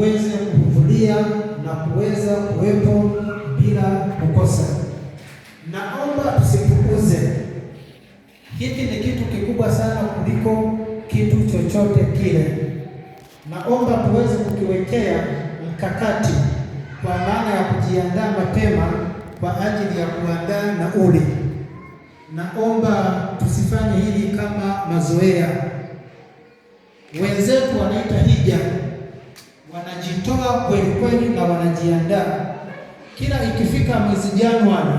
tuweze kuhudhuria na kuweza kuwepo bila kukosa. Naomba tusipuuze, hiki ni kitu kikubwa sana kuliko kitu chochote kile. Naomba tuweze kukiwekea mkakati kwa maana ya kujiandaa mapema kwa ajili ya kuandaa nauli. Naomba tusifanye hili kama mazoea. Wenzetu wanaita hija, wanajitoa kweli kweli na wanajiandaa. Kila ikifika mwezi Januari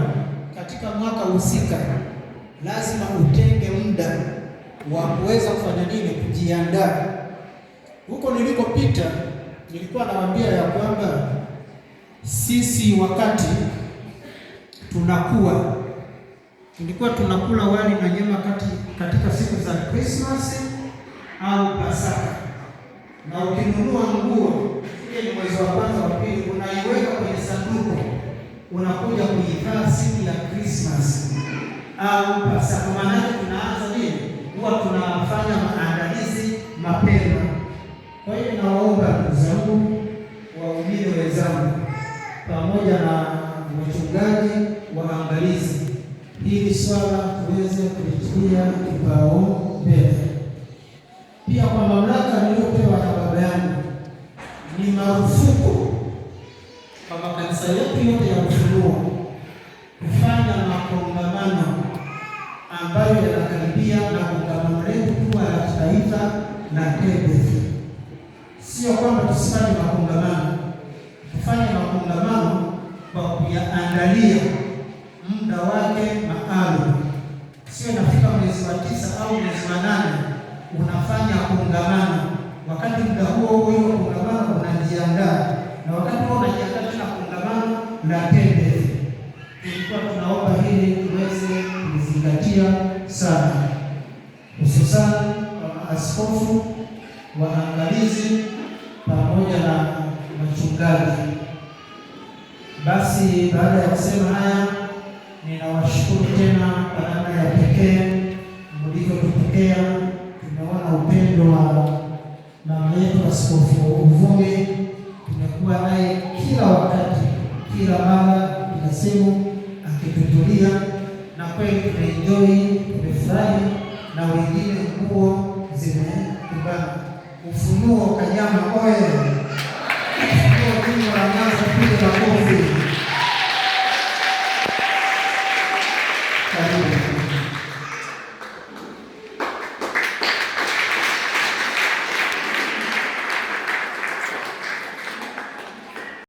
katika mwaka husika, lazima utenge muda wa kuweza kufanya nini? Kujiandaa. Huko nilikopita nilikuwa nawaambia ya kwamba sisi wakati tulikuwa tunakula wali na nyama katika siku za Christmas au Pasaka, na ukinunua nguo ile ni mwezi wa kwanza wa pili, unaiweka kwenye sanduku, unakuja kuivaa siku ya Christmas au Pasaka. Maana tunaanza nini? Huwa tunafanya maandalizi mapema. Kwa hiyo naomba ndugu zangu, waumini wenzangu, pamoja na wachungaji waangalizi, hili swala tuweze kulitilia kipaumbele. Pia kwa mamlaka niliyopewa na baba yangu, ni marufuku kwa makanisa yetu yote ya Ufunuo kufanya makongamano ambayo yanakaribia na kongamano letu kuwa la kitaifa la TBC. Sio kwamba tusifanye makongamano, tufanye makongamano kwa kuyaandalia muda wake maalum. Sio nafika mwezi wa 9 au mwezi wa 8 unafanya kongamano, wakati muda huo hiyo kongamano unajiandaa, na wakati huo unajiandaa tena kongamano la TBC. Tulikuwa tunaomba hili tuweze kuzingatia sana, hususani askofu, waangalizi pamoja na wachungaji. Basi baada ya kusema haya, ninawashukuru tena kwa namna ya pekee mlivyotupokea. Tumeona upendo wa mama yetu Askofu Uvumi, tumekuwa naye kila wakati, kila mara, kila siku akitutulia, na kweli tumeenjoy, tumefurahi, na wengine nguo zimekubana. Ufunuo Kanyama oye! Ufunuo jimbo la Mwanza, piga makofi.